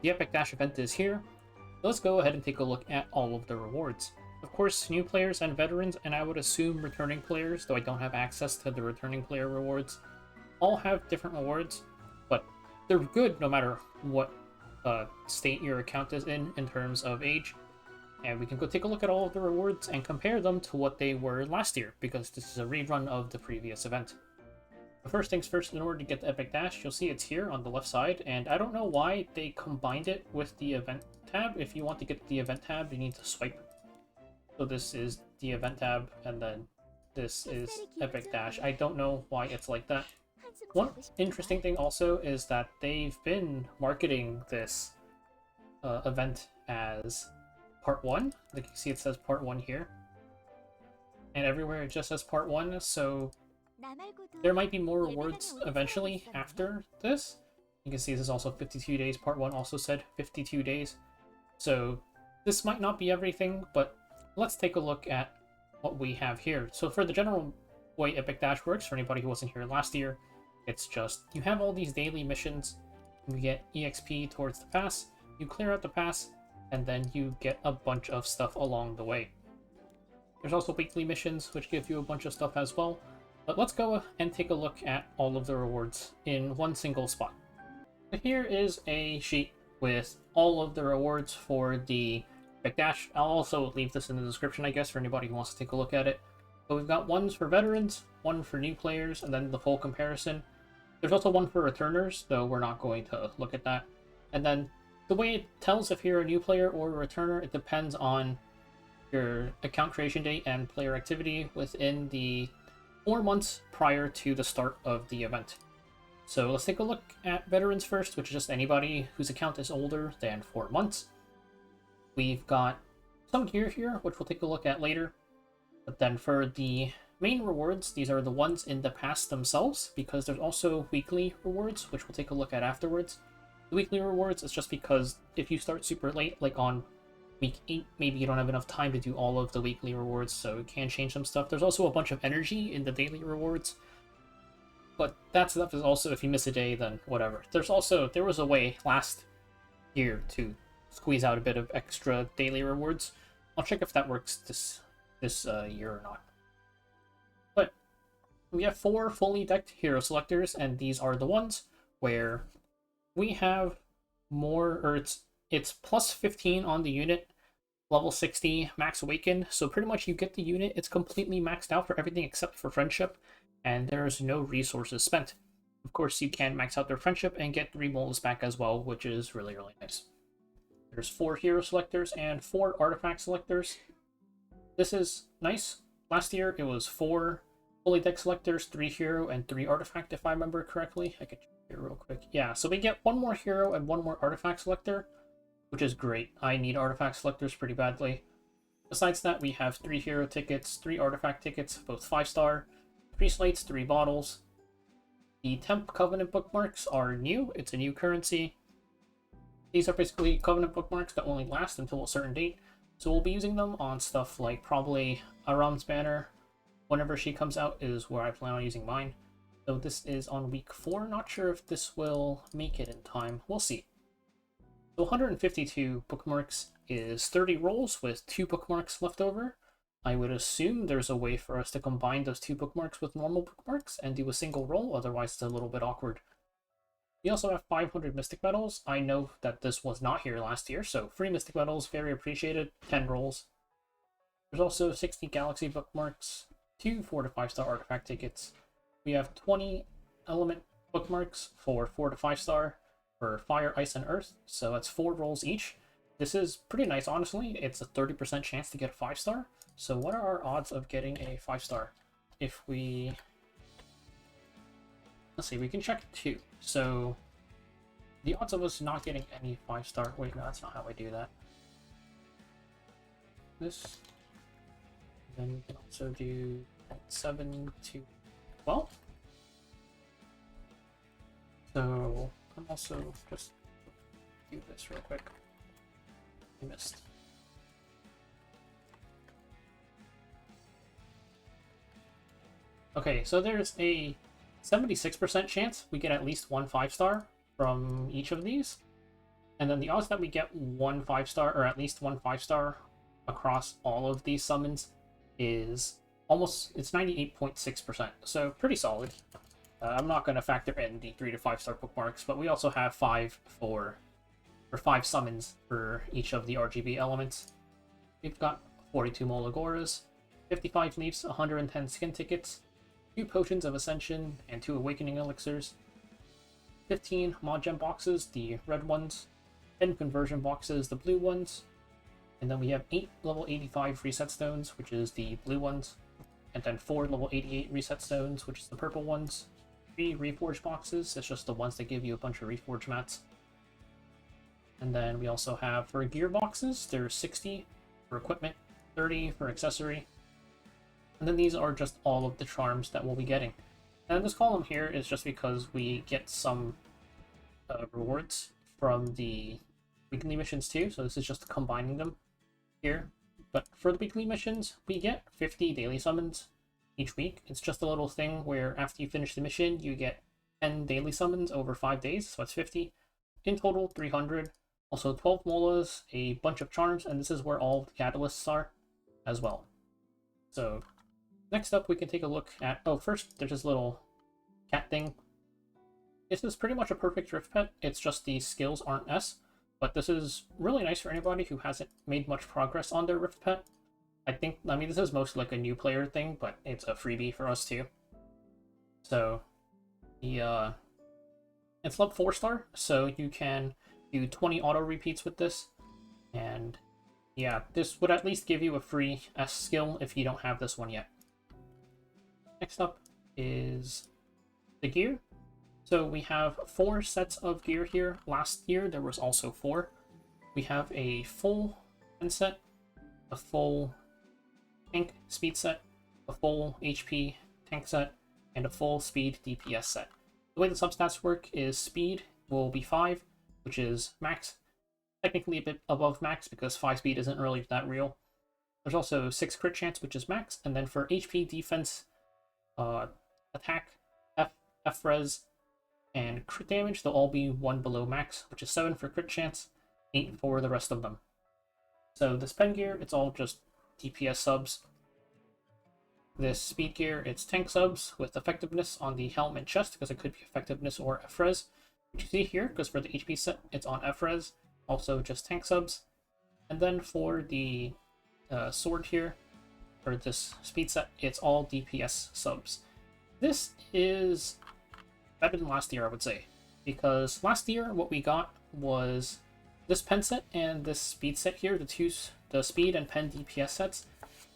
The Epic Dash event is here. Let's go ahead and take a look at all of the rewards. Of course, new players and veterans, and I would assume returning players, though I don't have access to the returning player rewards, all have different rewards, but they're good no matter what state your account is in terms of age. And we can go take a look at all of the rewards and compare them to what they were last year, because this is a rerun of the previous event. But first things first, in order to get the Epic Dash, you'll see it's here on the left side, and I don't know why they combined it with the event tab. If you want to get the event tab, you need to swipe. So this is the event tab, and then this is Epic Dash. I don't know why it's like that. One interesting thing also is that they've been marketing this event as Part 1. Like you see it says Part 1 here. And everywhere it just says Part 1, so there might be more rewards eventually after this. You can see this is also 52 days. Part 1 also said 52 days. So this might not be everything, but let's take a look at what we have here. So for the general way Epic Dash works, for anybody who wasn't here last year, it's just you have all these daily missions, you get EXP towards the pass, you clear out the pass, and then you get a bunch of stuff along the way. There's also weekly missions, which give you a bunch of stuff as well. But let's go and take a look at all of the rewards in one single spot. Here is a sheet with all of the rewards for the Epic Dash. I'll also leave this in the description, I guess, for anybody who wants to take a look at it. But we've got ones for veterans, one for new players, and then the full comparison. There's also one for returners, though we're not going to look at that. And then the way it tells if you're a new player or a returner, it depends on your account creation date and player activity within the 4 months prior to the start of the event. So let's take a look at veterans first, which is just anybody whose account is older than 4 months. We've got some gear here, which we'll take a look at later. But then for the main rewards, these are the ones in the pass themselves, because there's also weekly rewards, which we'll take a look at afterwards. The weekly rewards is just because if you start super late, like on week 8, maybe you don't have enough time to do all of the weekly rewards, so you can change some stuff. There's also a bunch of energy in the daily rewards, but that stuff is also, if you miss a day, then whatever. There was a way last year to squeeze out a bit of extra daily rewards. I'll check if that works this year or not. But we have 4 fully decked hero selectors, and these are the ones where we have more, or it's plus 15 on the unit, level 60, max awaken, so pretty much you get the unit, it's completely maxed out for everything except for friendship, and there's no resources spent. Of course, you can max out their friendship and get 3 molds back as well, which is really, really nice. There's 4 hero selectors and 4 artifact selectors. This is nice. Last year it was 4 fully decked selectors, 3 hero, and 3 artifact, if I remember correctly. I can check here real quick. Yeah, so we get 1 more hero and 1 more artifact selector, which is great. I need artifact selectors pretty badly. Besides that, we have 3 hero tickets, 3 artifact tickets, both 5-star, 3 slates, 3 bottles. The Temp Covenant bookmarks are new. It's a new currency. These are basically Covenant bookmarks that only last until a certain date. So we'll be using them on stuff like probably Aram's banner. Whenever she comes out is where I plan on using mine. So this is on week 4. Not sure if this will make it in time. We'll see. So 152 bookmarks is 30 rolls with 2 bookmarks left over. I would assume there's a way for us to combine those 2 bookmarks with normal bookmarks and do a single roll, otherwise it's a little bit awkward. We also have 500 Mystic Medals. I know that this was not here last year, so free Mystic Medals, very appreciated, 10 rolls. There's also 60 Galaxy bookmarks, 2 4 to 5-star artifact tickets. We have 20 Element bookmarks for 4 to 5-star for Fire, Ice, and Earth, so that's 4 rolls each. This is pretty nice, honestly. It's a 30% chance to get a 5-star. So what are our odds of getting a 5-star? If we... Let's see, we can check 2. So the odds of us not getting any 5-star... Wait, no, that's not how I do that. This. Then we can also do 7 to 12. So I'm also just do this real quick. I missed. Okay, so there's a 76% chance we get at least 1 5-star from each of these. And then the odds that we get one 5-star, or at least one 5-star across all of these summons is it's 98.6%, so pretty solid. I'm not going to factor in the 3 to 5-star bookmarks, but we also have 5 summons for each of the RGB elements. We've got 42 Molagoras, 55 Leafs, 110 Skin Tickets, 2 Potions of Ascension, and 2 Awakening Elixirs, 15 Mod Gem boxes, the red ones, 10 Conversion boxes, the blue ones, and then we have 8 level 85 Reset Stones, which is the blue ones, and then 4 level 88 Reset Stones, which is the purple ones, 3 Reforge boxes, it's just the ones that give you a bunch of Reforge mats. And then we also have, for gear boxes, there's 60 for equipment, 30 for accessory, and then these are just all of the charms that we'll be getting. And this column here is just because we get some rewards from the weekly missions too, so this is just combining them here. But for the weekly missions, we get 50 daily summons each week. It's just a little thing where after you finish the mission, you get 10 daily summons over 5 days, so that's 50. In total, 300. Also 12 molas, a bunch of charms, and this is where all the catalysts are as well. So next up, we can take a look at... Oh, first, there's this little cat thing. This is pretty much a perfect Rift Pet. It's just the skills aren't S, but this is really nice for anybody who hasn't made much progress on their Rift Pet. I mean, this is mostly like a new player thing, but it's a freebie for us too. So, it's level 4-star, so you can do 20 auto repeats with this, and yeah, this would at least give you a free S skill if you don't have this one yet. Next up is the gear. So we have 4 sets of gear here. Last year there was also 4. We have a full 10 set, a full tank speed set, a full HP tank set, and a full speed DPS set. The way the substats work is speed will be 5, which is max. Technically a bit above max because 5 speed isn't really that real. There's also 6 crit chance, which is max, and then for HP, defense, attack, F res, and crit damage, they'll all be 1 below max, which is 7 for crit chance, 8 for the rest of them. So this pen gear, it's all just DPS subs. This speed gear, it's tank subs with effectiveness on the helm and chest, because it could be effectiveness or F-res, which you see here, because for the HP set, it's on F-res, also just tank subs. And then for the sword here, for this speed set, it's all DPS subs. This is better than last year, I would say, because last year what we got was this pen set and this speed set here, the speed and pen DPS sets,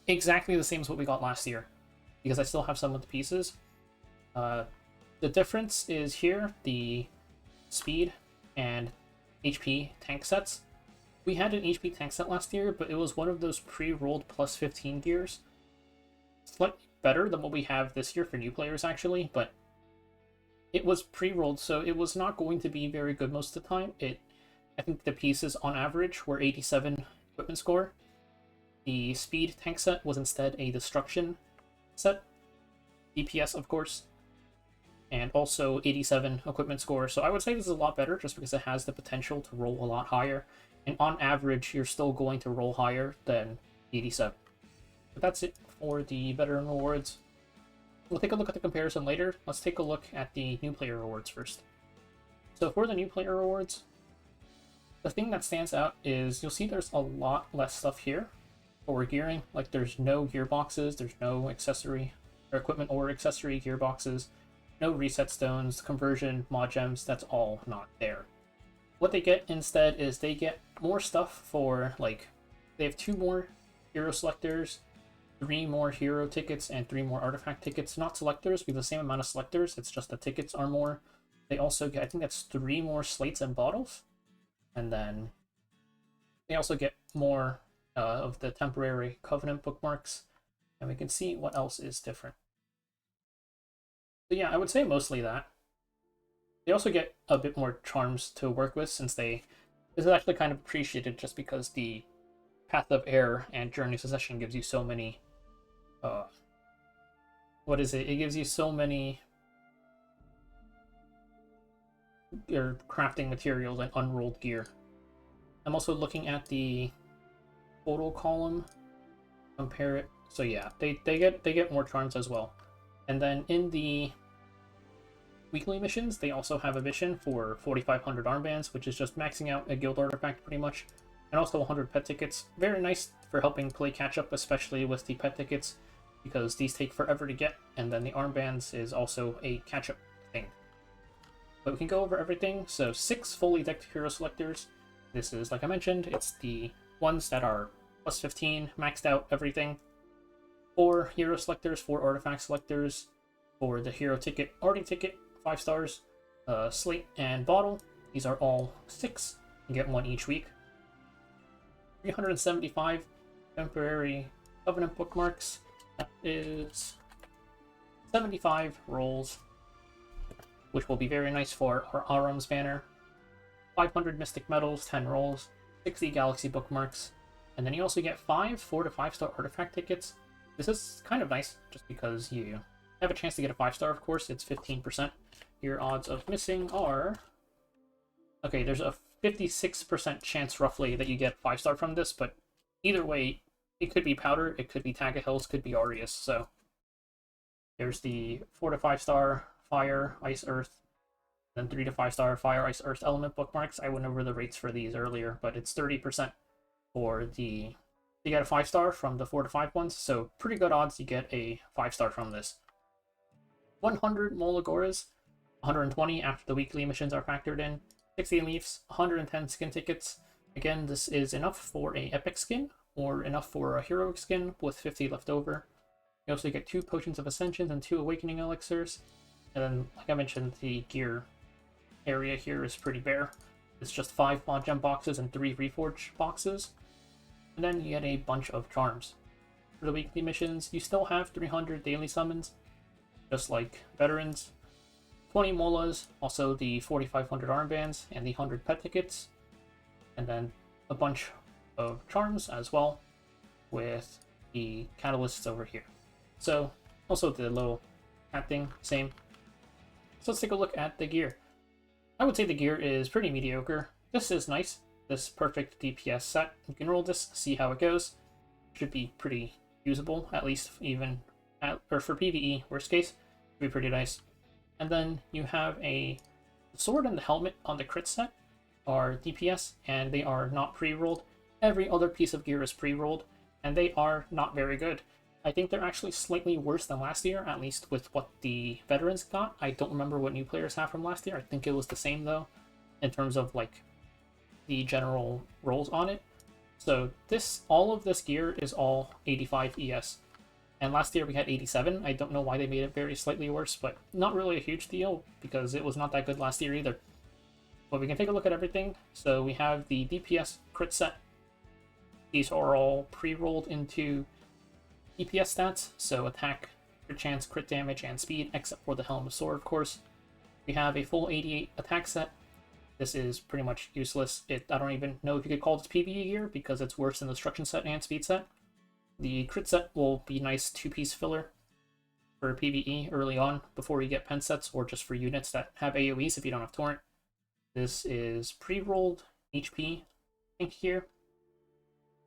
exactly the same as what we got last year, because I still have some of the pieces. The difference is here, the speed and HP tank sets. We had an HP tank set last year, but it was one of those pre-rolled plus 15 gears. Slightly better than what we have this year for new players, actually, but it was pre-rolled, so it was not going to be very good most of the time. I think the pieces on average were 87 equipment score. The speed tank set was instead a destruction set, DPS of course, and also 87 equipment score. So I would say this is a lot better just because it has the potential to roll a lot higher, and on average you're still going to roll higher than 87. But that's it for the veteran rewards. We'll take a look at the comparison later. Let's take a look at the new player rewards first. So for the new player rewards, the thing that stands out is you'll see there's a lot less stuff here for gearing. Like there's no gearboxes, there's no accessory or equipment or accessory gearboxes, no reset stones, conversion, mod gems, that's all not there. What they get instead is they get more stuff for, like, they have 2 more hero selectors, 3 more hero tickets, and 3 more artifact tickets. Not selectors, we have the same amount of selectors, it's just the tickets are more. They also get, I think that's 3 more slates and bottles. And then they also get more of the temporary covenant bookmarks. And we can see what else is different. So yeah, I would say mostly that. They also get a bit more charms to work with, since this is actually kind of appreciated just because the Path of Air and Journey Succession gives you so many, what is it? It gives you so many crafting materials and unrolled gear. I'm also looking at the total column, compare it. So yeah, they get more charms as well. And then in the weekly missions, they also have a mission for 4,500 armbands, which is just maxing out a guild artifact pretty much, and also 100 pet tickets. Very nice for helping play catch up, especially with the pet tickets, because these take forever to get, and then the armbands is also a catch up thing. But we can go over everything. So 6 fully decked hero selectors. This is, like I mentioned, it's the ones that are plus 15, maxed out everything. 4 hero selectors, 4 artifact selectors. For the hero ticket, arty ticket, 5 stars, slate, and bottle. These are all 6. You get 1 each week. 375 temporary covenant bookmarks. That is 75 rolls, which will be very nice for our Aram's banner. 500 mystic medals, 10 rolls, 60 galaxy bookmarks, and then you also get 5 4 to 5 star artifact tickets. This is kind of nice just because you have a chance to get a 5 star, of course. It's 15%. Your odds of missing are... Okay, there's a 56% chance roughly that you get 5 star from this, but either way, it could be Powder, it could be Tag of Hills, could be Aureus, so... There's the 4 to 5 star Fire, Ice, Earth, then 3 to 5 star Fire, Ice, Earth element bookmarks. I went over the rates for these earlier, but it's 30% for the... You get a 5 star from the 4 to 5 ones, so pretty good odds you get a 5 star from this. 100 Molagoras, 120 after the weekly missions are factored in, 60 Leafs, 110 skin tickets. Again, this is enough for a epic skin, or enough for a heroic skin with 50 left over. You also get 2 Potions of Ascension and 2 Awakening Elixirs. And then, like I mentioned, the gear area here is pretty bare. It's just 5 Mod Gem boxes and 3 Reforge boxes. And then you get a bunch of charms. For the weekly missions, you still have 300 daily summons, just like veterans. 20 molas, also the 4,500 armbands and the 100 pet tickets. And then a bunch of charms as well, with the catalysts over here. So, also the little hat thing, same. So let's take a look at the gear. I would say the gear is pretty mediocre. This is nice. This perfect DPS set. You can roll this, see how it goes. Should be pretty usable, at least even or for PvE, worst case. Should be pretty nice. And then you have the sword and the helmet on the crit set are DPS, and they are not pre-rolled. Every other piece of gear is pre-rolled, and they are not very good. I think they're actually slightly worse than last year, at least with what the veterans got. I don't remember what new players have from last year. I think it was the same, though, in terms of, like, the general rolls on it. So all of this gear is all 85 ES. And last year we had 87. I don't know why they made it very slightly worse, but not really a huge deal, because it was not that good last year either. But we can take a look at everything. So we have the DPS crit set. These are all pre-rolled into DPS stats, so attack, crit chance, crit damage, and speed, except for the Helm of Sword, of course. We have a full 88 attack set. This is pretty much useless. I don't even know if you could call this PvE gear, because it's worse than the Destruction set and Speed set. The crit set will be nice 2-piece filler for PvE early on, before you get pen sets, or just for units that have AoEs if you don't have Torrent. This is pre-rolled HP tank here.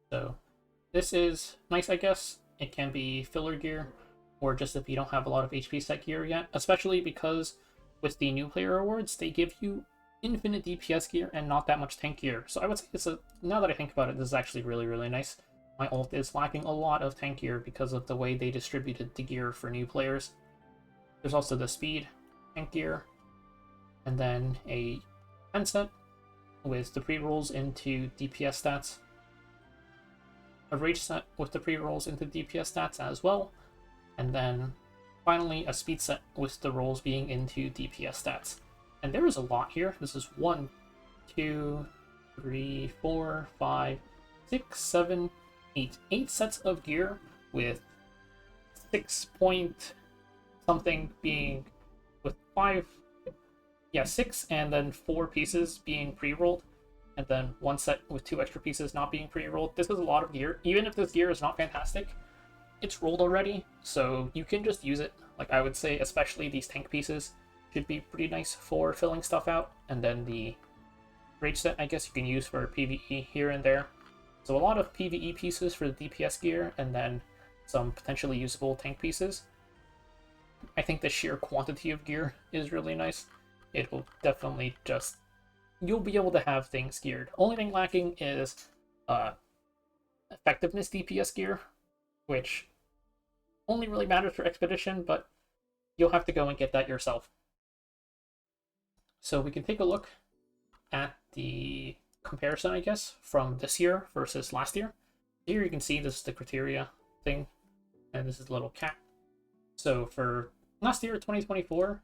So this is nice, I guess. It can be filler gear, or just if you don't have a lot of HP set gear yet, especially because with the new player rewards, they give you infinite DPS gear and not that much tank gear. So I would say now that I think about it, this is actually really, really nice. My ult is lacking a lot of tank gear because of the way they distributed the gear for new players. There's also the speed tank gear, and then a pen set with the pre-rolls into DPS stats. A rage set with the pre-rolls into DPS stats as well, and then finally a speed set with the rolls being into DPS stats. And there is a lot here. This is 1, 2, 3, 4, 5, 6, 7, 8. 8 sets of gear with 6 point something being with 6 and then 4 pieces being pre-rolled. And then 1 set with 2 extra pieces not being pre-rolled. This is a lot of gear. Even if this gear is not fantastic, it's rolled already, so you can just use it. Like, I would say, especially these tank pieces should be pretty nice for filling stuff out. And then the rage set I guess you can use for PvE here and there. So a lot of PvE pieces for the DPS gear, and then some potentially usable tank pieces. I think the sheer quantity of gear is really nice. It will definitely just... You'll be able to have things geared. Only thing lacking is effectiveness DPS gear, which only really matters for Expedition, but you'll have to go and get that yourself. So we can take a look at the comparison, I guess, from this year versus last year. Here you can see this is the criteria thing, and this is a little cat. So for last year, 2024,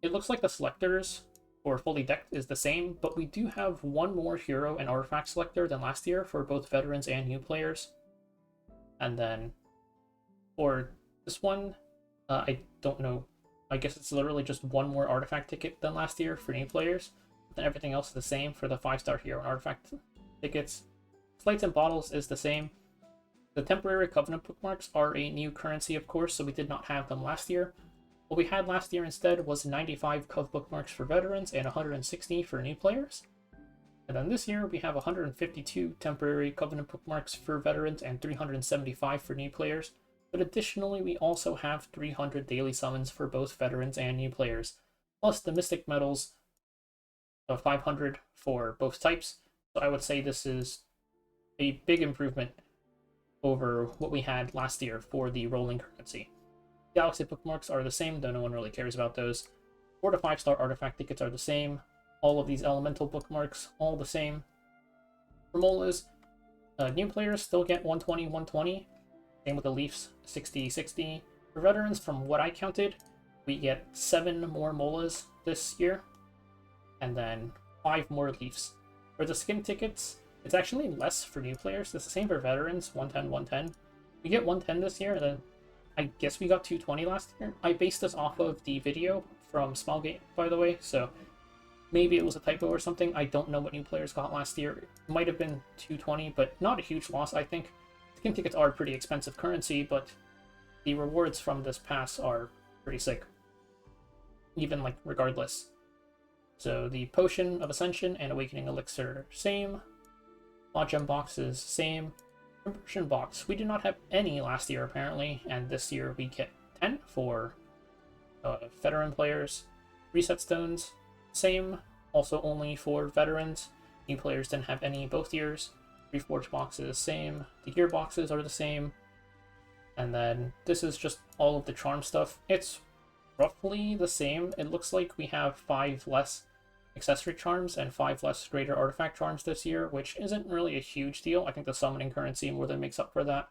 it looks like the selectors for fully decked is the same, but we do have one more hero and artifact selector than last year for both veterans and new players. And then for this one, I don't know, I guess it's literally just one more artifact ticket than last year for new players. Then everything else is the same for the 5-star hero and artifact tickets. Slates and bottles is the same. The temporary covenant bookmarks are a new currency, of course, so we did not have them last year. What we had last year instead was 95 Cov bookmarks for veterans and 160 for new players. And then this year we have 152 temporary covenant bookmarks for veterans and 375 for new players. But additionally, we also have 300 daily summons for both veterans and new players, plus the mystic medals of 500 for both types. So I would say this is a big improvement over what we had last year for the rolling currency. Galaxy bookmarks are the same, though no one really cares about those. 4 to 5-star artifact tickets are the same. All of these elemental bookmarks, all the same. For molas, new players still get 120, 120. Same with the Leafs, 60, 60. For veterans, from what I counted, we get 7 more molas this year, and then 5 more Leafs. For the skin tickets, it's actually less for new players. It's the same for veterans, 110, 110. We get 110 this year, and then I guess we got 220 last year. I based this off of the video from Smallgate, by the way, so maybe it was a typo or something. I don't know what new players got last year. It might have been 220, but not a huge loss, I think. Skin tickets are pretty expensive currency, but the rewards from this pass are pretty sick. Even, like, regardless. So the Potion of Ascension and Awakening Elixir, same. Mod Gem boxes, same. Conversion box, we did not have any last year, apparently, and this year we get 10 for veteran players. Reset stones, same. Also only for veterans. New players didn't have any both years. Reforged boxes, same. The gear boxes are the same. And then this is just all of the charm stuff. It's roughly the same. It looks like we have 5 less accessory charms and 5 less greater artifact charms this year, which isn't really a huge deal. I think the summoning currency more than makes up for that.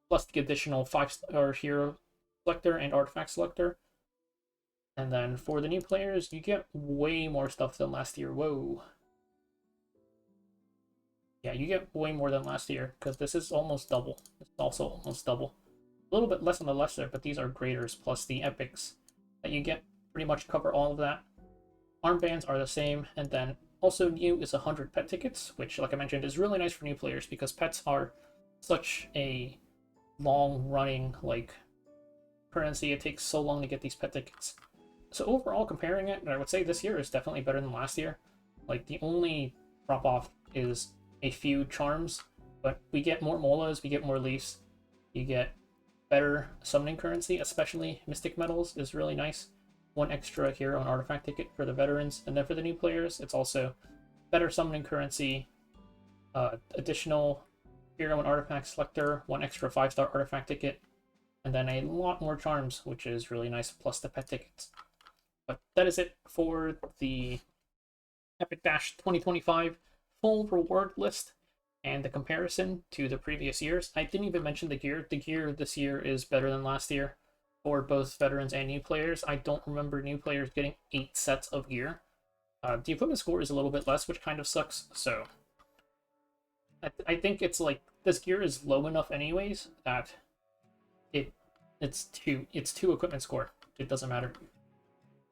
Plus the additional 5-star hero selector and artifact selector. And then for the new players, you get way more stuff than last year. Whoa. Yeah, you get way more than last year, because this is almost double. This is also almost double. A little bit less on the lesser, but these are graders, plus the epics that you get pretty much cover all of that. Armbands are the same, and then also new is 100 pet tickets, which, like I mentioned, is really nice for new players, because pets are such a long-running, like, currency. It takes so long to get these pet tickets. So overall, comparing it, I would say this year is definitely better than last year. Like, the only drop-off is a few charms, but we get more molas, we get more leaves, you get better summoning currency, especially mystic medals is really nice. 1 extra hero and artifact ticket for the veterans, and then for the new players, it's also better summoning currency, additional hero and artifact selector, 1 extra 5-star artifact ticket, and then a lot more charms, which is really nice, plus the pet tickets. But that is it for the Epic Dash 2025 full reward list and the comparison to the previous years. I didn't even mention the gear. The gear this year is better than last year for both veterans and new players. I don't remember new players getting 8 sets of gear. The equipment score is a little bit less, which kind of sucks, so I think it's like this gear is low enough anyways that it's 2 equipment score. It doesn't matter.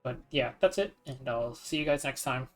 But yeah, that's it, and I'll see you guys next time.